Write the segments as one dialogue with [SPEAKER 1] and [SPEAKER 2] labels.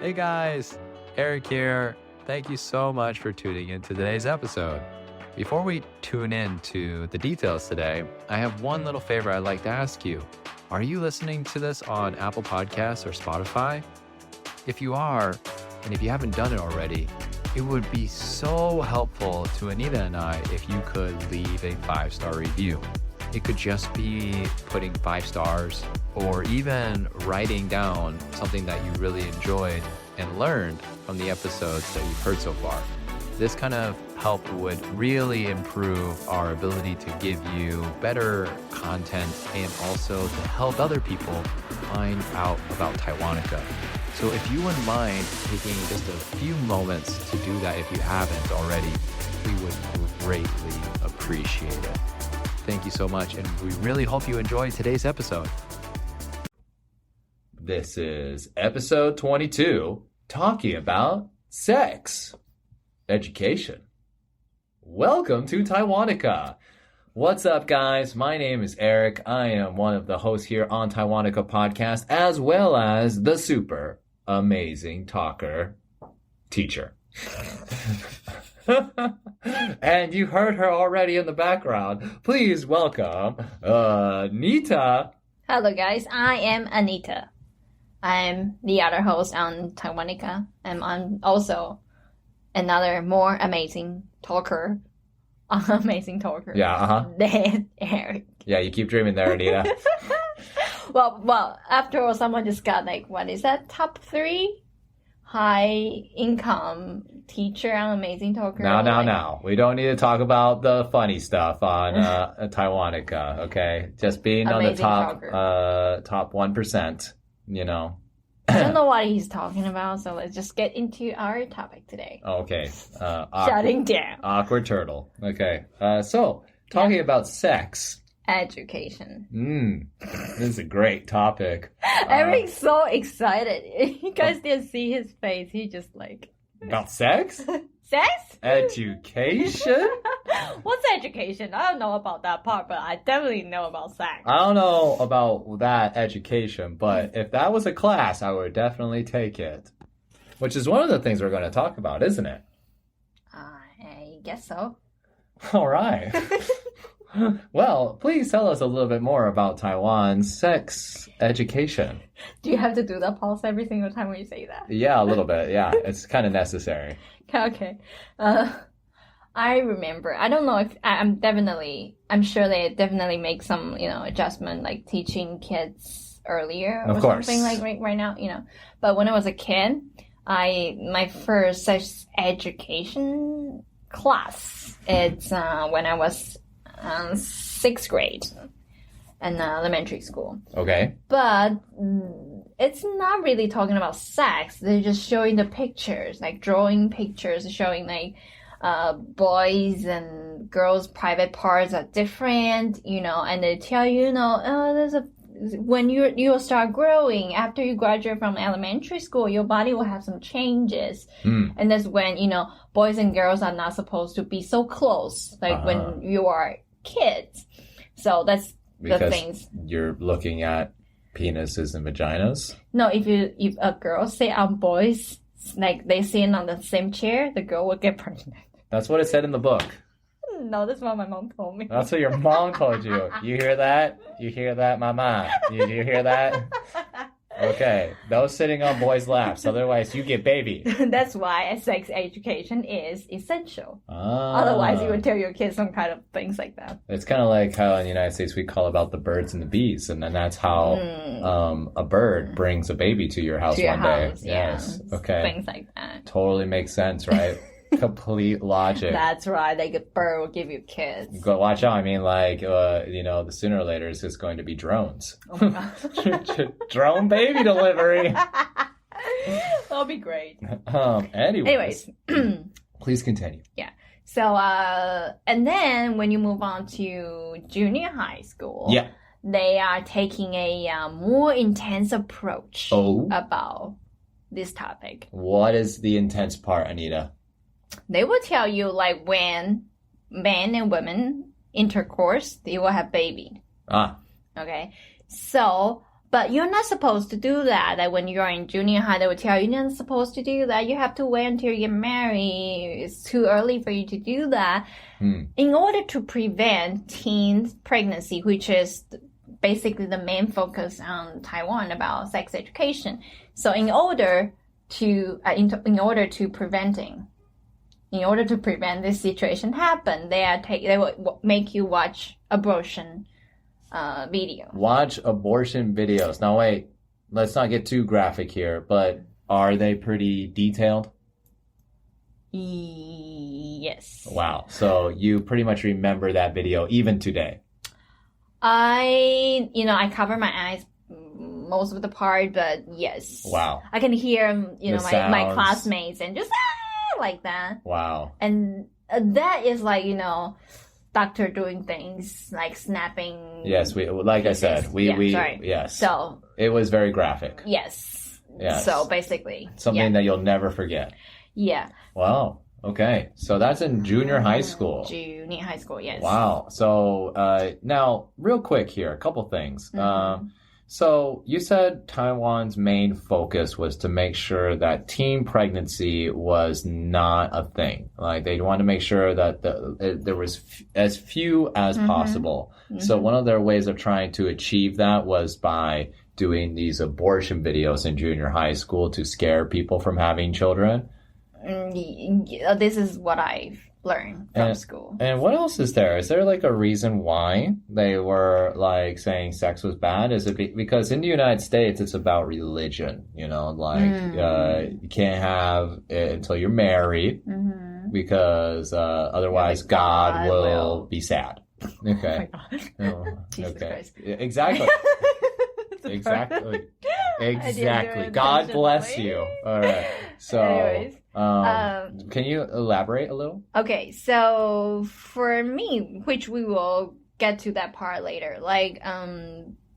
[SPEAKER 1] Hey guys, Eric here. Thank you so much for tuning in to today's episode. Before we tune in to the details today, I have one little favor I'd like to ask you. Are you listening to this on Apple Podcasts or Spotify? If you are, and if you haven't done it already, it would be so helpful to Anita and I if you could leave a 5-star review. It could just be putting 5 stars or even writing down something that you really enjoyed and learned from the episodes that you've heard so far. This kind of help would really improve our ability to give you better content and also to help other people find out about Taiwanica. So if you wouldn't mind taking just a few moments to do that if you haven't already, we would greatly appreciate it. Thank you so much, and we really hope you enjoyed today's episode. This is episode 22, talking about sex education. Welcome to Taiwanica. What's up, guys? My name is Eric. I am one of the hosts here on Taiwanica podcast, as well as the super amazing talker teacher. And you heard her already in the background. Please welcome Anita.
[SPEAKER 2] Hello, guys. I am Anita. I'm the other host on Taiwanica, and I'm also another more amazing talker.
[SPEAKER 1] Yeah,
[SPEAKER 2] Than Eric.
[SPEAKER 1] Yeah, you keep dreaming there, Anita.
[SPEAKER 2] Well, after all, someone just got what is that? Top 3 high income teacher on Amazing Talker.
[SPEAKER 1] Now. We don't need to talk about the funny stuff on Taiwanica, okay? Just being
[SPEAKER 2] Amazing
[SPEAKER 1] on the top 1%, you know.
[SPEAKER 2] I don't know what he's talking about, so let's just get into our topic today.
[SPEAKER 1] Okay.
[SPEAKER 2] Shutting down.
[SPEAKER 1] Awkward turtle. Okay. So, talking about sex.
[SPEAKER 2] Education.
[SPEAKER 1] This is a great topic.
[SPEAKER 2] Eric's so excited. You guys didn't see his face. He just
[SPEAKER 1] About sex?
[SPEAKER 2] Sex?
[SPEAKER 1] Education?
[SPEAKER 2] What's education? I don't know about that part, but I definitely know about sex.
[SPEAKER 1] I don't know about that education, but if that was a class, I would definitely take it. Which is one of the things we're going to talk about, isn't it?
[SPEAKER 2] I guess so.
[SPEAKER 1] All right. Well, please tell us a little bit more about Taiwan's sex education.
[SPEAKER 2] Do you have to do that pause every single time when you say that?
[SPEAKER 1] Yeah, a little bit. Yeah, it's kind of necessary.
[SPEAKER 2] Okay. I remember. I don't know if I'm sure they definitely make some, adjustment like teaching kids earlier or something like right now, But when I was a kid, my first sex education class, it's when I was 6th grade in elementary school.
[SPEAKER 1] Okay.
[SPEAKER 2] But it's not really talking about sex. They're just showing the pictures, like drawing pictures, showing boys and girls' private parts are different, and they tell you, when you start growing, after you graduate from elementary school, your body will have some changes. And that's when, boys and girls are not supposed to be so close, when you are kids. So that's
[SPEAKER 1] because
[SPEAKER 2] the things.
[SPEAKER 1] You're looking at penises and vaginas?
[SPEAKER 2] No, if a girl sit on boys, they sit on the same chair, the girl will get pregnant.
[SPEAKER 1] That's what it said in the book.
[SPEAKER 2] No, that's what my mom told me.
[SPEAKER 1] That's what your mom told you. You hear that? You hear that, mama? You hear that? Okay. Those sitting on boys' laps. Otherwise, you get baby.
[SPEAKER 2] That's why sex education is essential.
[SPEAKER 1] Ah.
[SPEAKER 2] Otherwise, you would tell your kids some kind of things like that.
[SPEAKER 1] It's kind of like how in the United States we call about the birds and the bees. And then that's how a bird brings a baby to your house one day. Yes. Okay.
[SPEAKER 2] Things like that.
[SPEAKER 1] Totally makes sense, right? Complete logic.
[SPEAKER 2] That's right. Like a bird will give you kids.
[SPEAKER 1] Go watch out. I mean, the sooner or later it's just going to be drones.
[SPEAKER 2] Oh my God.
[SPEAKER 1] Drone baby delivery.
[SPEAKER 2] That'll be great.
[SPEAKER 1] Anyways. Please continue.
[SPEAKER 2] Yeah. So, and then when you move on to junior high school,
[SPEAKER 1] yeah,
[SPEAKER 2] they are taking a more intense approach about this topic.
[SPEAKER 1] What is the intense part, Anita?
[SPEAKER 2] They will tell you when men and women intercourse, they will have baby.
[SPEAKER 1] Ah.
[SPEAKER 2] Okay. So But you're not supposed to do that. Like when you're in junior high, they would tell you, you're not supposed to do that. You have to wait until you get married. It's too early for you to do that. In order to prevent teen pregnancy, which is basically the main focus on Taiwan about sex education. So in order to prevent this situation happen, they will make you watch abortion video.
[SPEAKER 1] Watch abortion videos. Now wait, let's not get too graphic here, but are they pretty detailed?
[SPEAKER 2] Yes.
[SPEAKER 1] Wow. So you pretty much remember that video even today.
[SPEAKER 2] I cover my eyes most of the part, but yes.
[SPEAKER 1] Wow.
[SPEAKER 2] I can hear, my classmates and just like that.
[SPEAKER 1] Wow.
[SPEAKER 2] And that is like, doctor doing things like snapping.
[SPEAKER 1] Yes, yes.
[SPEAKER 2] So
[SPEAKER 1] it was very graphic.
[SPEAKER 2] Yes.
[SPEAKER 1] Yes.
[SPEAKER 2] So basically.
[SPEAKER 1] Something that you'll never forget.
[SPEAKER 2] Yeah.
[SPEAKER 1] Wow. Okay. So that's in junior high school.
[SPEAKER 2] Junior high school, yes.
[SPEAKER 1] Wow. So now, real quick here, a couple things. So you said Taiwan's main focus was to make sure that teen pregnancy was not a thing. Like they wanted to make sure that there was as few as possible. So one of their ways of trying to achieve that was by doing these abortion videos in junior high school to scare people from having children.
[SPEAKER 2] This is what I've learned from school.
[SPEAKER 1] And what else is there? Is there like a reason why they were like saying sex was bad? Is it because in the United States it's about religion? You can't have it until you're married because otherwise God will be sad. Okay.
[SPEAKER 2] Oh Jesus Christ.
[SPEAKER 1] Exactly. Exactly. God bless you. All right. So,
[SPEAKER 2] anyways,
[SPEAKER 1] can you elaborate a little?
[SPEAKER 2] Okay, so for me, which we will get to that part later,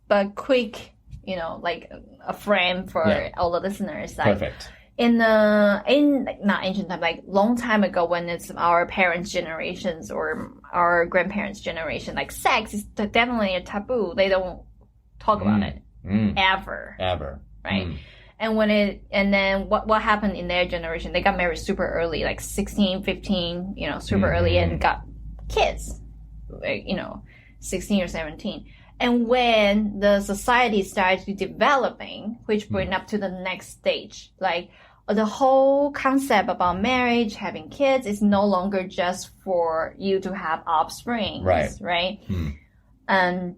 [SPEAKER 2] but quick, like a frame for all the listeners. Like,
[SPEAKER 1] perfect.
[SPEAKER 2] In not ancient time, like long time ago, when it's our parents' generations or our grandparents' generation, like sex is definitely a taboo. They don't talk about it ever, right? And then what happened in their generation? They got married super early, like 16, 15, super early, and got kids, like 16 or 17. And when the society started developing, which bring up to the next stage, like the whole concept about marriage, having kids is no longer just for you to have offspring, right? And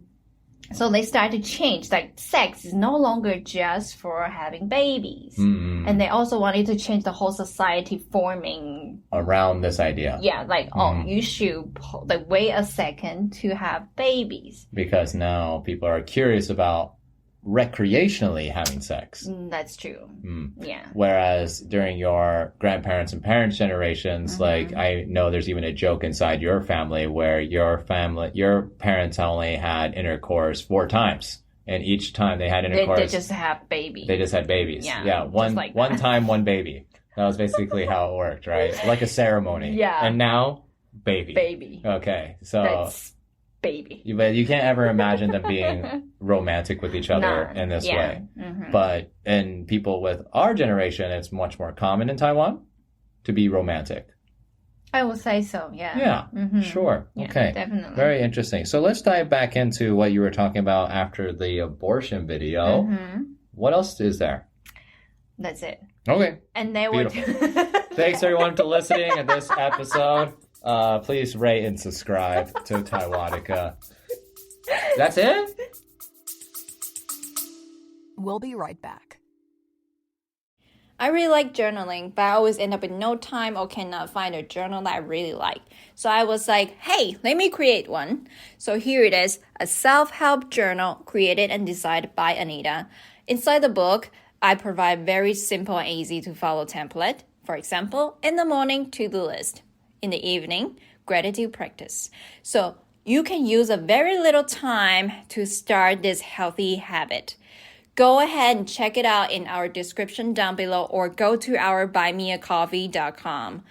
[SPEAKER 2] so they started to change, like sex is no longer just for having babies. And they also wanted to change the whole society forming
[SPEAKER 1] around this idea.
[SPEAKER 2] Yeah, like, you should wait a second to have babies.
[SPEAKER 1] Because now people are curious about recreationally having sex.
[SPEAKER 2] That's true. Yeah.
[SPEAKER 1] Whereas during your grandparents and parents' generations, like I know there's even a joke inside your family where your parents only had intercourse 4 times. And each time they had intercourse,
[SPEAKER 2] they just have babies.
[SPEAKER 1] They just had babies.
[SPEAKER 2] Yeah.
[SPEAKER 1] One time, one baby. That was basically how it worked, right? Like a ceremony.
[SPEAKER 2] Yeah.
[SPEAKER 1] And now, baby.
[SPEAKER 2] Baby.
[SPEAKER 1] Okay. So
[SPEAKER 2] that's baby.
[SPEAKER 1] But you can't ever imagine them being romantic with each other in this way. But in people with our generation, it's much more common in Taiwan to be romantic.
[SPEAKER 2] I would say so, yeah.
[SPEAKER 1] Yeah, sure.
[SPEAKER 2] Yeah,
[SPEAKER 1] okay.
[SPEAKER 2] Definitely.
[SPEAKER 1] Very interesting. So let's dive back into what you were talking about after the abortion video. What else is there?
[SPEAKER 2] That's it.
[SPEAKER 1] Okay.
[SPEAKER 2] And they would.
[SPEAKER 1] Thanks everyone for listening in this episode. Please rate and subscribe to Taiwanica. That's it?
[SPEAKER 3] We'll be right back.
[SPEAKER 2] I really like journaling, but I always end up with no time or cannot find a journal that I really like. So I was like, hey, let me create one. So here it is, a self-help journal created and designed by Anita. Inside the book, I provide very simple and easy to follow template. For example, in the morning, to-do list. In the evening, gratitude practice. So you can use a very little time to start this healthy habit. Go ahead and check it out in our description down below or go to our buymeacoffee.com.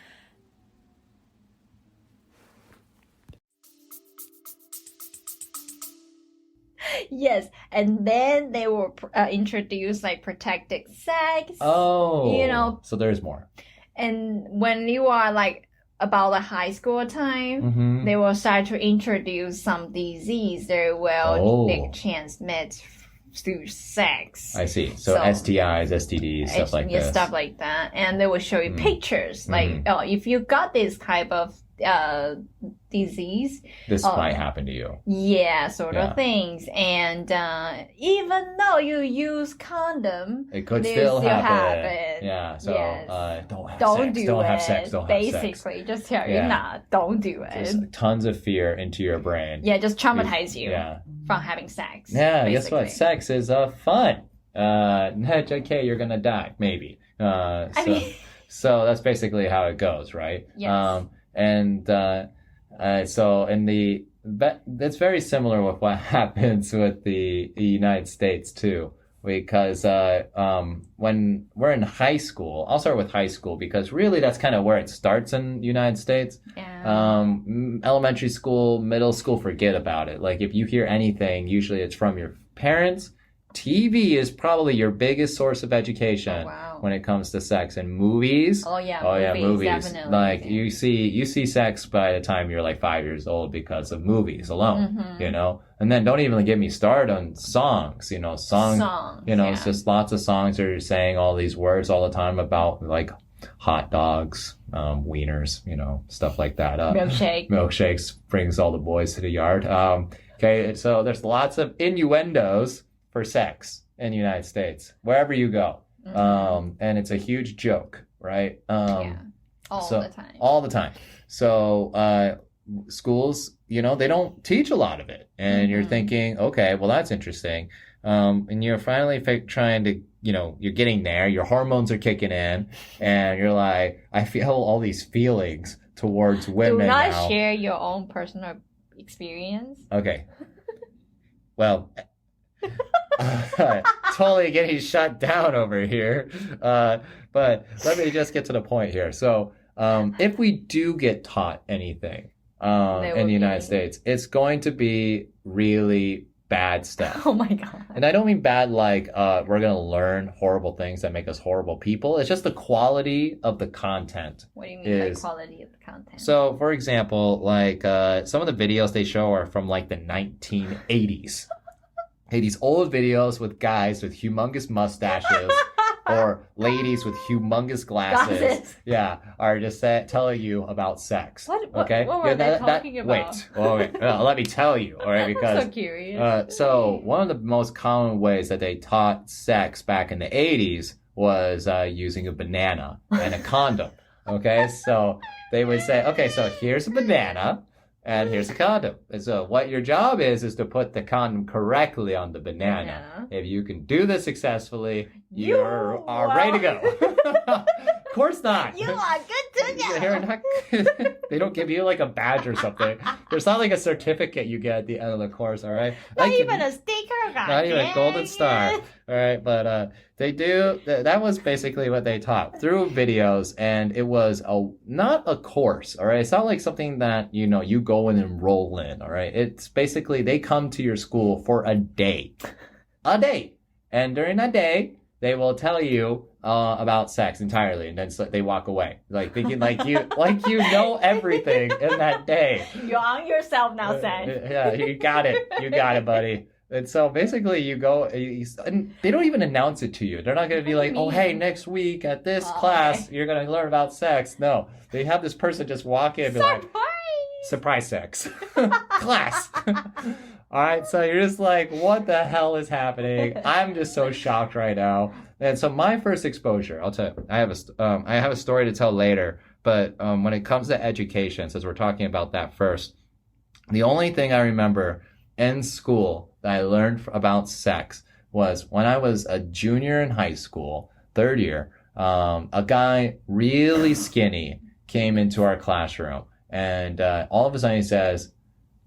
[SPEAKER 2] Yes, and then they will introduce like protected sex.
[SPEAKER 1] Oh,
[SPEAKER 2] you know,
[SPEAKER 1] so there's more.
[SPEAKER 2] And when you are like about the high school time, they will start to introduce some disease that will like, transmit through sex.
[SPEAKER 1] I see. So STIs, STDs, stuff like this.
[SPEAKER 2] Stuff like that. And they will show you pictures. Like, oh, if you got this type of disease,
[SPEAKER 1] this might happen to you.
[SPEAKER 2] Yeah, sort of things. And even though you use condom,
[SPEAKER 1] it could still happen. Yeah, so don't have sex. Don't have sex. Don't have sex.
[SPEAKER 2] Basically, just tell you, nah, don't do it.
[SPEAKER 1] Just tons of fear into your brain.
[SPEAKER 2] Yeah, just traumatize you from having sex.
[SPEAKER 1] Yeah, guess what? Sex is fun. Okay, you're gonna die, maybe. So that's basically how it goes, right?
[SPEAKER 2] Yes.
[SPEAKER 1] So it's very similar with what happens with the United States too, because when we're in high school, I'll start with high school because really that's kind of where it starts in the United States.
[SPEAKER 2] Yeah.
[SPEAKER 1] Elementary school, middle school, forget about it. Like if you hear anything, usually it's from your parents. TV is probably your biggest source of education when it comes to sex, and movies. Movies.
[SPEAKER 2] Definitely.
[SPEAKER 1] Like you see sex by the time you're like 5 years old because of movies alone, you know. And then don't even get me started on songs. It's just lots of songs that are saying all these words all the time about like hot dogs, wieners, stuff like that. Milkshakes brings all the boys to the yard. Okay, so there's lots of innuendos for sex in the United States, wherever you go. And it's a huge joke, right?
[SPEAKER 2] All
[SPEAKER 1] the time. So schools, they don't teach a lot of it. And you're thinking, okay, well, that's interesting. And you're finally trying to, you're getting there, your hormones are kicking in, and you're like, I feel all these feelings towards women now.
[SPEAKER 2] Do not share your own personal experience.
[SPEAKER 1] Okay. Well... totally getting shut down over here. But let me just get to the point here. So, if we do get taught anything in the United States, it's going to be really bad stuff.
[SPEAKER 2] Oh my God.
[SPEAKER 1] And I don't mean bad like we're going to learn horrible things that make us horrible people. It's just the quality of the content.
[SPEAKER 2] What do you mean by quality of the content?
[SPEAKER 1] So, for example, like some of the videos they show are from like the 1980s. Hey, these old videos with guys with humongous mustaches or ladies with humongous glasses. Yeah, are just telling you about sex. What
[SPEAKER 2] were they talking about?
[SPEAKER 1] Wait. Let me tell you. All right, because
[SPEAKER 2] I'm so curious.
[SPEAKER 1] So one of the most common ways that they taught sex back in the 80s was using a banana and a condom. Okay, so they would say, okay, so here's a banana. And here's a condom. And so what your job is to put the condom correctly on the banana. If you can do this successfully, you are ready to go. Of course not.
[SPEAKER 2] You are good to
[SPEAKER 1] go. They don't give you like a badge or something. There's not like a certificate you get at the end of the course, all right?
[SPEAKER 2] Not even a sticker.
[SPEAKER 1] Not even a golden star. All right, but they do. That was basically what they taught through videos, and it was not a course. All right, it's not like something that you go and enroll in. All right, it's basically they come to your school for a day, and during that day they will tell you about sex entirely, and then they walk away, like thinking like you know everything in that day.
[SPEAKER 2] You're on yourself now, Sam.
[SPEAKER 1] Yeah, you got it, buddy. And so basically you go, and they don't even announce it to you. They're not going to be like, oh, hey, next week at this class, you're going to learn about sex. No, they have this person just walk in and be like, surprise sex. Class. All right, so you're just like, what the hell is happening? I'm just so shocked right now. And so my first exposure, I'll tell you, I have a story to tell later, but when it comes to education, since we're talking about that first, the only thing I remember in school that I learned about sex was when I was a junior in high school, third year, a guy really skinny came into our classroom, and all of a sudden he says,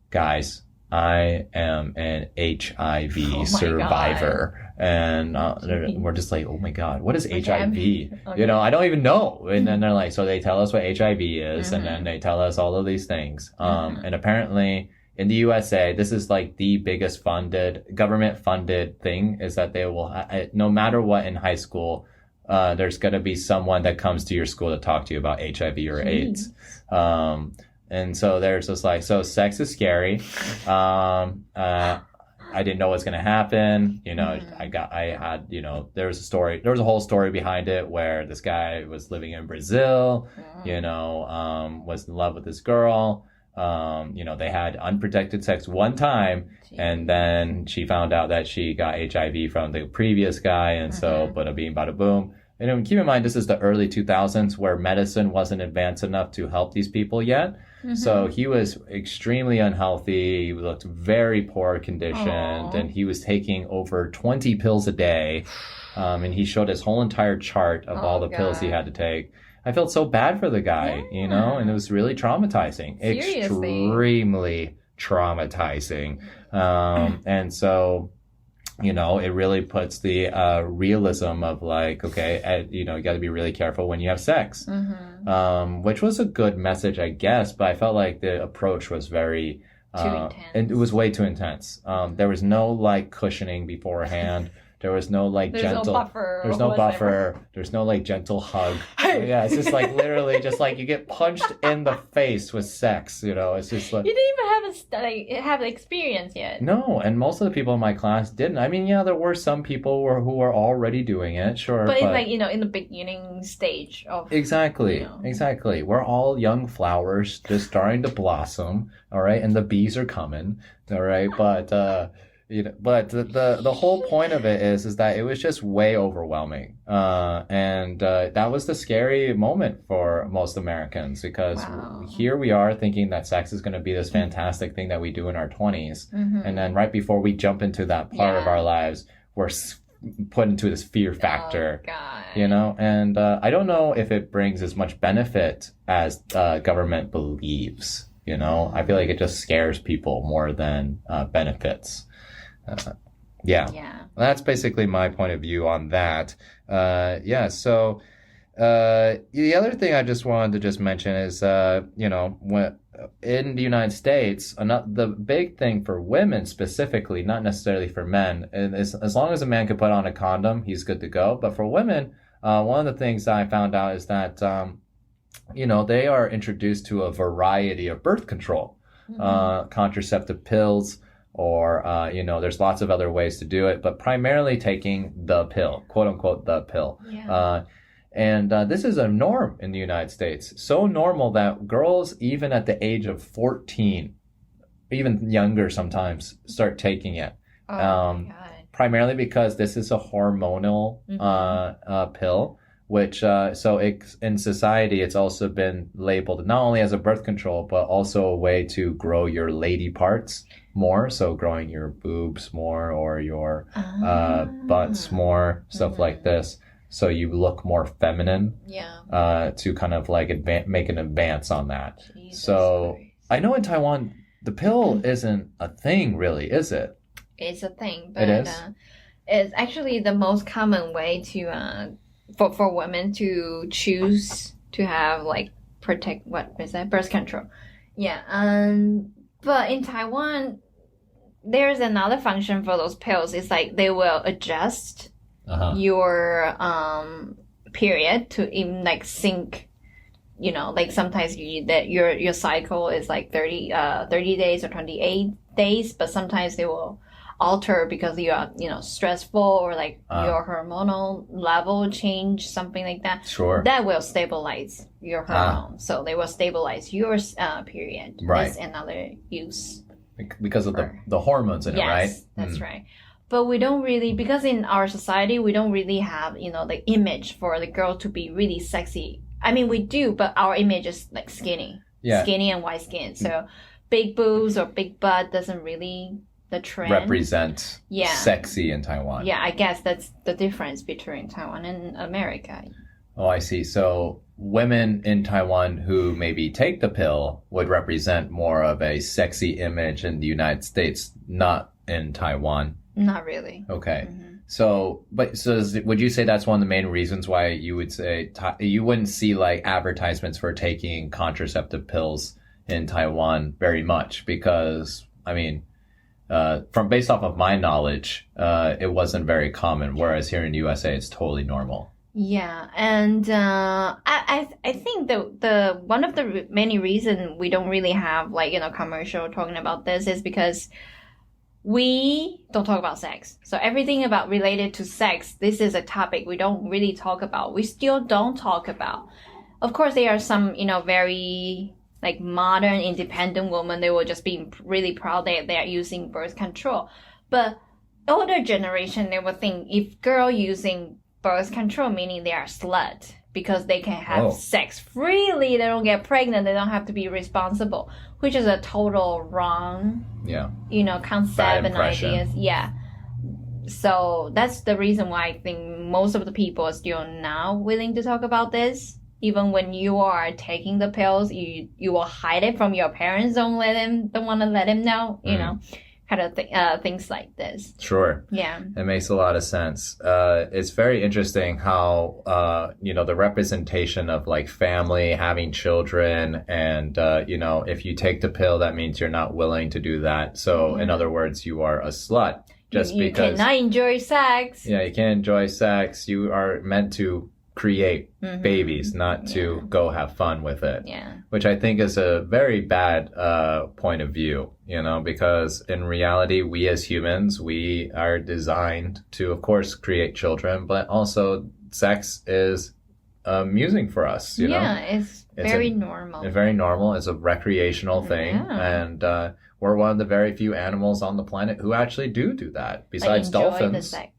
[SPEAKER 1] guys, I am an HIV survivor. God. And we're just like, oh my God, what is HIV? Okay. I don't even know. And then they're like, so they tell us what HIV is, and then they tell us all of these things. And apparently in the USA, this is like the biggest government funded thing is that they will, no matter what in high school, there's going to be someone that comes to your school to talk to you about HIV or AIDS. And so there's just like, so sex is scary. I didn't know what's going to happen. You know, there was a whole story behind it where this guy was living in Brazil, was in love with this girl. They had unprotected sex one time, and then she found out that she got HIV from the previous guy. And so bada bing, bada boom. And keep in mind, this is the early 2000s where medicine wasn't advanced enough to help these people yet. So he was extremely unhealthy. He looked very poor conditioned, and he was taking over 20 pills a day. And he showed his whole entire chart of all the pills he had to take. I felt so bad for the guy, and it was really traumatizing.
[SPEAKER 2] Seriously?
[SPEAKER 1] Extremely traumatizing. And so, it really puts the realism of like, okay, you got to be really careful when you have sex. Which was a good message, I guess, but I felt like the approach was very
[SPEAKER 2] too intense.
[SPEAKER 1] And it was way too intense. There was no like cushioning beforehand. There was no like gentle.
[SPEAKER 2] No buffer.
[SPEAKER 1] There's no buffer. There's no like gentle hug. Yeah, it's just like literally just like you get punched in the face with sex. It's just like
[SPEAKER 2] you didn't even have the experience yet.
[SPEAKER 1] No, and most of the people in my class didn't. I mean, yeah, there were some people who were already doing it, sure.
[SPEAKER 2] But it's like in the beginning stage of
[SPEAKER 1] exactly. We're all young flowers just starting to blossom. All right, and the bees are coming. All right, but. But the whole point of it is that it was just way overwhelming. And that was the scary moment for most Americans because here we are thinking that sex is going to be this fantastic thing that we do in our 20s. And then right before we jump into that part of our lives, we're put into this fear factor, and I don't know if it brings as much benefit as government believes. I feel like it just scares people more than benefits. That's basically my point of view on that. So the other thing I just wanted to mention is, when in the United States, the big thing for women specifically, not necessarily for men, is as long as a man can put on a condom, he's good to go. But for women, one of the things that I found out is that, they are introduced to a variety of birth control, contraceptive pills, or, there's lots of other ways to do it, but primarily taking the pill, quote unquote, the pill. And this is a norm in the United States. So normal that girls, even at the age of 14, even younger sometimes, start taking it. Primarily because this is a hormonal pill, which in society, it's also been labeled not only as a birth control, but also a way to grow your lady parts more. So growing your boobs more or your butts more, stuff like this. So you look more feminine to kind of like make an advance on that.
[SPEAKER 2] Jesus
[SPEAKER 1] so
[SPEAKER 2] Christ.
[SPEAKER 1] I know in Taiwan, the pill isn't a thing really, is it?
[SPEAKER 2] It's a thing, but
[SPEAKER 1] it is?
[SPEAKER 2] It's actually the most common way to for women to choose to have like birth control. But in Taiwan, there's another function for those pills. It's like they will adjust your period to even like sync. Like sometimes your cycle is like 30 days or 28 days, but sometimes they will alter because you are stressful or like your hormonal level change, something like that.
[SPEAKER 1] Sure.
[SPEAKER 2] That will stabilize your hormone. So they will stabilize your period.
[SPEAKER 1] Right.
[SPEAKER 2] That's another use.
[SPEAKER 1] Because of the hormones in it, right?
[SPEAKER 2] Yes, that's right. But we don't really, because in our society, we don't really have, the image for the girl to be really sexy. I mean, we do, but our image is like skinny.
[SPEAKER 1] Yeah.
[SPEAKER 2] Skinny and white skin. So big boobs or big butt doesn't really the trend.
[SPEAKER 1] Represent sexy in Taiwan.
[SPEAKER 2] Yeah, I guess that's the difference between Taiwan and America.
[SPEAKER 1] Oh, I see. So women in Taiwan who maybe take the pill would represent more of a sexy image in the United States, not in Taiwan.
[SPEAKER 2] Not really.
[SPEAKER 1] Okay. So would you say that's one of the main reasons why you would say you wouldn't see like advertisements for taking contraceptive pills in Taiwan very much because I mean, from based off of my knowledge, it wasn't very common. Whereas here in the USA, it's totally normal.
[SPEAKER 2] Yeah, and I think the one of the many reasons we don't really have like commercial talking about this is because we don't talk about sex. So everything about related to sex, this is a topic we don't really talk about. We still don't talk about. Of course, there are some very like modern independent women. They will just be really proud that they are using birth control, but older generation they will think if girl using birth control, meaning they are slut because they can have sex freely. They don't get pregnant. They don't have to be responsible, which is a total wrong, concept and ideas. Yeah. So that's the reason why I think most of the people are still now willing to talk about this. Even when you are taking the pills, you will hide it from your parents. Don't want to let them know. You know. Kind of things like this.
[SPEAKER 1] Sure.
[SPEAKER 2] Yeah.
[SPEAKER 1] It makes a lot of sense. It's very interesting how, the representation of like family, having children, and, if you take the pill, that means you're not willing to do that. So in other words, you are a slut because
[SPEAKER 2] you cannot enjoy sex.
[SPEAKER 1] Yeah, you can't enjoy sex. You are meant to create babies, not to go have fun with it.
[SPEAKER 2] Yeah.
[SPEAKER 1] Which I think is a very bad point of view, because in reality, we as humans, we are designed to, of course, create children, but also sex is amusing for us,
[SPEAKER 2] it's very normal.
[SPEAKER 1] It's very normal. It's a recreational thing. And we're one of the very few animals on the planet who actually do that, besides dolphins.
[SPEAKER 2] The sex.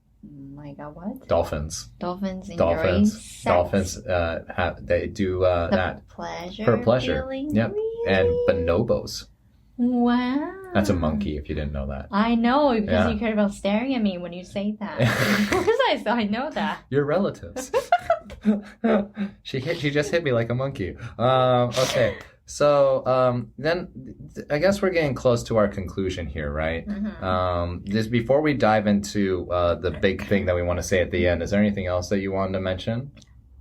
[SPEAKER 2] My God, what?
[SPEAKER 1] Dolphins.
[SPEAKER 2] Dolphins
[SPEAKER 1] they do that
[SPEAKER 2] pleasure
[SPEAKER 1] for pleasure.
[SPEAKER 2] Really?
[SPEAKER 1] Yep.
[SPEAKER 2] Really?
[SPEAKER 1] And bonobos.
[SPEAKER 2] Wow.
[SPEAKER 1] That's a monkey, if you didn't know that.
[SPEAKER 2] I know, because you care about staring at me when you say that. Of course I know that.
[SPEAKER 1] Your relatives. She just hit me like a monkey. Okay. So then I guess we're getting close to our conclusion here, right? Just before we dive into the big thing that we want to say at the end, is there anything else that you wanted to mention?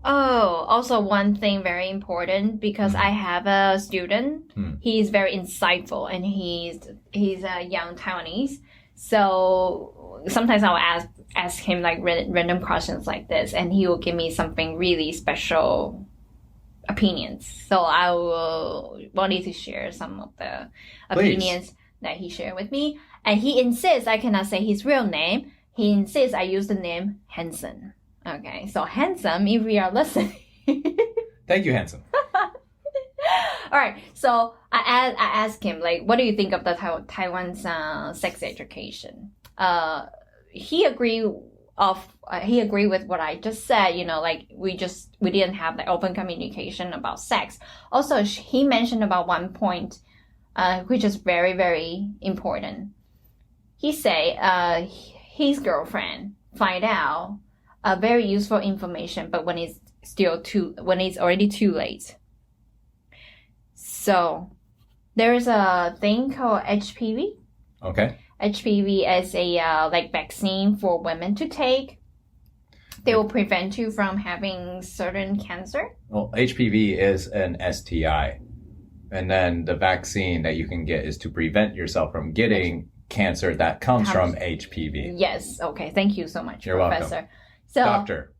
[SPEAKER 2] Oh, also one thing very important, because I have a student. He's very insightful, and he's a young Taiwanese. So sometimes I'll ask him like random questions like this, and he will give me something really special opinions. So I wanted to share some of the opinions that he shared with me. And he insists I cannot say his real name. He insists I use the name Hanson. Okay, so Handsome, if we are listening.
[SPEAKER 1] Thank you, Handsome.
[SPEAKER 2] All right, so I asked him, like, what do you think of the Taiwan's sex education? He agreed with what I just said. Like we didn't have the open communication about sex. Also, he mentioned about one point, which is very, very important. He say his girlfriend find out very useful information, but when it's already too late. So there is a thing called HPV.
[SPEAKER 1] Okay.
[SPEAKER 2] HPV is a vaccine for women to take. They will prevent you from having certain cancer.
[SPEAKER 1] Well, HPV is an STI. And then the vaccine that you can get is to prevent yourself from getting cancer that comes from HPV.
[SPEAKER 2] Yes. Okay. Thank you so much,
[SPEAKER 1] You're
[SPEAKER 2] Professor.
[SPEAKER 1] Welcome.
[SPEAKER 2] So,
[SPEAKER 1] Doctor.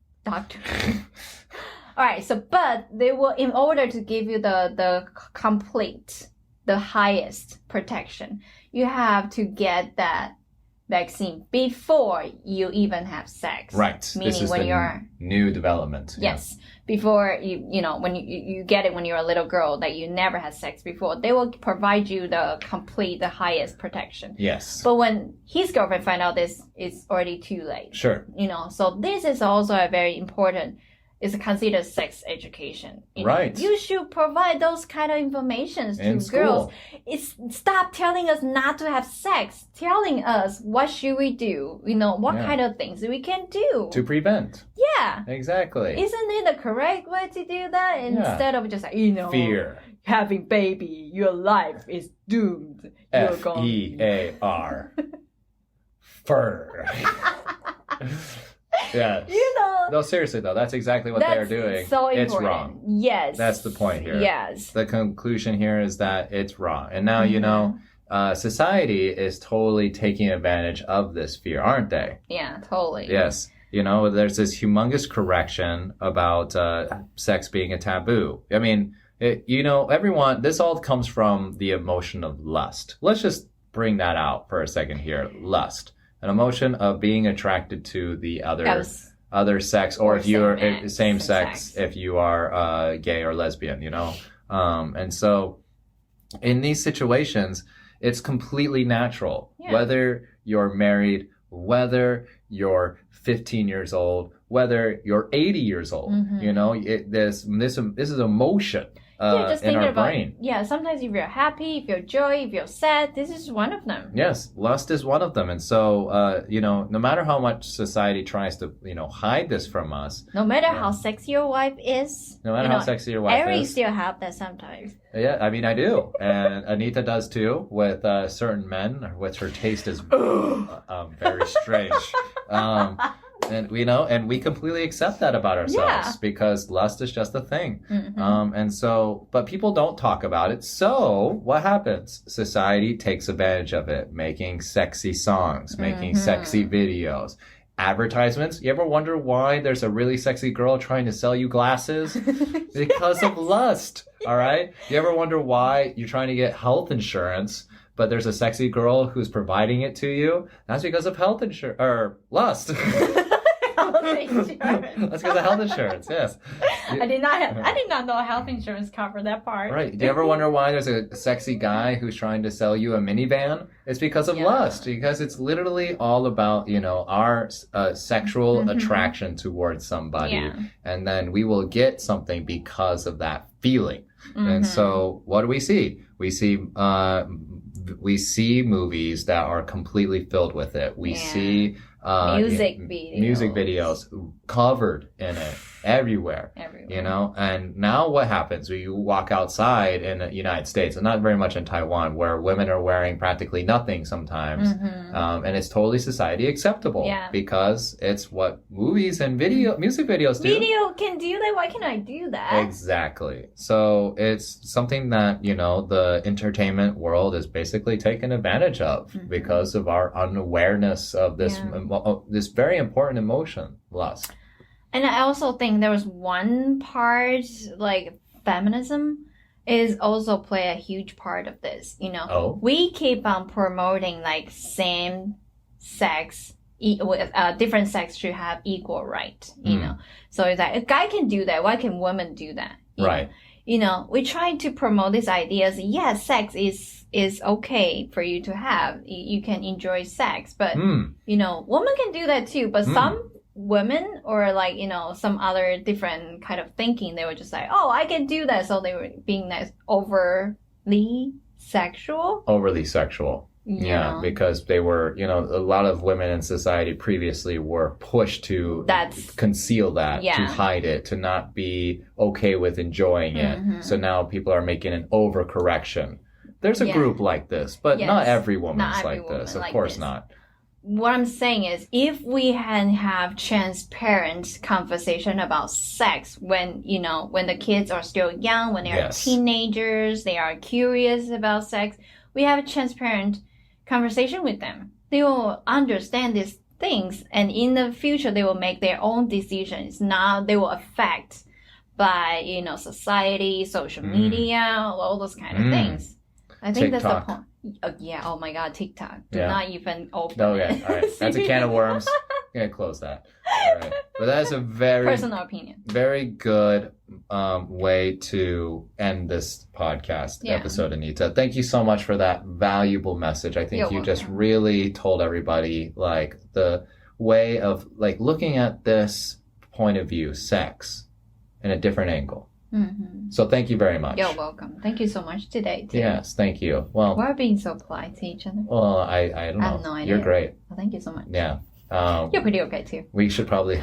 [SPEAKER 2] All right. So, but they will, in order to give you the complete, the highest protection, you have to get that vaccine before you even have sex.
[SPEAKER 1] Right.
[SPEAKER 2] Meaning
[SPEAKER 1] this is
[SPEAKER 2] when
[SPEAKER 1] the
[SPEAKER 2] you're
[SPEAKER 1] new development.
[SPEAKER 2] Yes. Yeah. Before when you get it when you're a little girl that you never had sex before, they will provide you the highest protection.
[SPEAKER 1] Yes.
[SPEAKER 2] But when his girlfriend find out this, it's already too late.
[SPEAKER 1] Sure.
[SPEAKER 2] So this is also a very important. Is considered sex education.
[SPEAKER 1] Right.
[SPEAKER 2] You should provide those kind of information to
[SPEAKER 1] in
[SPEAKER 2] girls.
[SPEAKER 1] School.
[SPEAKER 2] Stop telling us not to have sex. Telling us what should we do. What kind of things we can do.
[SPEAKER 1] To prevent.
[SPEAKER 2] Yeah.
[SPEAKER 1] Exactly.
[SPEAKER 2] Isn't it the correct way to do that? Instead of just
[SPEAKER 1] fear.
[SPEAKER 2] Having baby, your life is doomed.
[SPEAKER 1] FEAR. Fur. Yeah. No, seriously though, that's exactly what they're doing.
[SPEAKER 2] So important.
[SPEAKER 1] It's wrong.
[SPEAKER 2] Yes.
[SPEAKER 1] That's the point here.
[SPEAKER 2] Yes.
[SPEAKER 1] The conclusion here is that it's wrong. And now society is totally taking advantage of this fear, aren't they?
[SPEAKER 2] Yeah, totally.
[SPEAKER 1] Yes. You know, there's this humongous correction about sex being a taboo. I mean, everyone, this all comes from the emotion of lust. Let's just bring that out for a second here. Lust, an emotion of being attracted to the other sex, or if you're same sex, if you are gay or lesbian, and so in these situations, it's completely natural, whether you're married, whether you're 15 years old, whether you're 80 years old, this is emotion
[SPEAKER 2] just
[SPEAKER 1] in our
[SPEAKER 2] about,
[SPEAKER 1] brain.
[SPEAKER 2] Yeah, sometimes if you're happy, if you're joy, if you're sad, this is one of them.
[SPEAKER 1] Yes, lust is one of them. And so, no matter how much society tries to, hide this from us.
[SPEAKER 2] No matter how sexy your wife is.
[SPEAKER 1] No matter how sexy your wife
[SPEAKER 2] Eric
[SPEAKER 1] is.
[SPEAKER 2] still have that sometimes.
[SPEAKER 1] Yeah, I mean, I do. And Anita does too, with certain men, which her taste is very strange. And we completely accept that about ourselves because lust is just a thing. But people don't talk about it. So what happens? Society takes advantage of it, making sexy songs, making sexy videos. Advertisements. You ever wonder why there's a really sexy girl trying to sell you glasses? Because of lust. All right. You ever wonder why you're trying to get health insurance, but there's a sexy girl who's providing it to you? That's because of health insurance or lust. That's because of health insurance. Yes.
[SPEAKER 2] I did not know health insurance covered that part.
[SPEAKER 1] Right. Do you ever wonder why there's a sexy guy who's trying to sell you a minivan? It's because of lust. Because it's literally all about, our sexual attraction towards somebody. Yeah. And then we will get something because of that feeling. And so what do we see? We see movies that are completely filled with it. We see music videos covered in it everywhere. And now what happens when you walk outside in the United States, and not very much in Taiwan, where women are wearing practically nothing sometimes, and it's totally society acceptable because it's what movies and music videos do.
[SPEAKER 2] Video can do that, why can't I do that?
[SPEAKER 1] Exactly. So it's something that the entertainment world is basically taken advantage of because of our unawareness of this this very important emotion, lust.
[SPEAKER 2] And I also think there was one part, like feminism is also play a huge part of this. We keep on promoting like same sex, different sex should have equal right. So it's like a guy can do that. Why can women do that?
[SPEAKER 1] Right.
[SPEAKER 2] We try to promote these ideas. Yes, sex is okay for you to have. You can enjoy sex, but women can do that too. But some women or like some other different kind of thinking, they were just like, oh, I can do that, so they were being like overly sexual. Yeah, because they were, a lot of women in society previously were pushed to conceal that, to hide it, to not be okay with enjoying it. So now people are making an overcorrection. There's a group like this, but not every woman's like this. Of course not. What I'm saying is, if we have transparent conversation about sex when the kids are still young, when they are teenagers, they are curious about sex, we have a transparent conversation with them. They will understand these things, and in the future, they will make their own decisions. Now they will affect by society, social media, all those kind of things. I think
[SPEAKER 1] TikTok.
[SPEAKER 2] That's the point. Oh my God, TikTok. Do not even open it.
[SPEAKER 1] All right. That's a can of worms. I'm going to close that. All right. But that is a very
[SPEAKER 2] personal opinion.
[SPEAKER 1] Very good way to end this podcast episode, Anita. Thank you so much for that valuable message. I think you just really told everybody like the way of like looking at this point of view, sex, in a different angle. So thank you very much.
[SPEAKER 2] You're welcome. Thank you so much today, too.
[SPEAKER 1] Yes, thank you. Well,
[SPEAKER 2] we're being so polite to each other.
[SPEAKER 1] Well, I don't know.
[SPEAKER 2] I have no idea.
[SPEAKER 1] You're great.
[SPEAKER 2] Well, thank you so much.
[SPEAKER 1] Yeah.
[SPEAKER 2] You're pretty okay, too.
[SPEAKER 1] We should probably,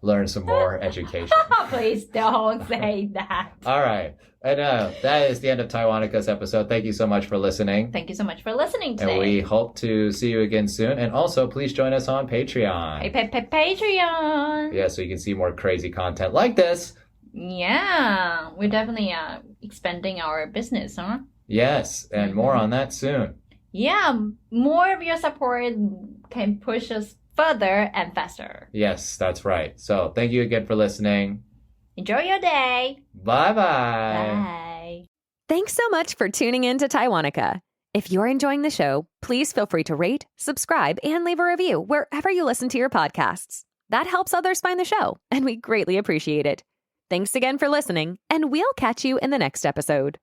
[SPEAKER 1] learn some more education.
[SPEAKER 2] Please don't say that.
[SPEAKER 1] All right. And that is the end of Taiwanica's episode. Thank you so much for listening.
[SPEAKER 2] Thank you so much for listening today.
[SPEAKER 1] And we hope to see you again soon. And also, please join us on Patreon.
[SPEAKER 2] Patreon.
[SPEAKER 1] Yeah, so you can see more crazy content like this.
[SPEAKER 2] Yeah, we're definitely expanding our business, huh?
[SPEAKER 1] Yes, and more on that soon.
[SPEAKER 2] Yeah, more of your support can push us further and faster.
[SPEAKER 1] Yes, that's right. So thank you again for listening.
[SPEAKER 2] Enjoy your day.
[SPEAKER 1] Bye-bye.
[SPEAKER 2] Bye.
[SPEAKER 3] Thanks so much for tuning in to Taiwanica. If you're enjoying the show, please feel free to rate, subscribe, and leave a review wherever you listen to your podcasts. That helps others find the show, and we greatly appreciate it. Thanks again for listening, and we'll catch you in the next episode.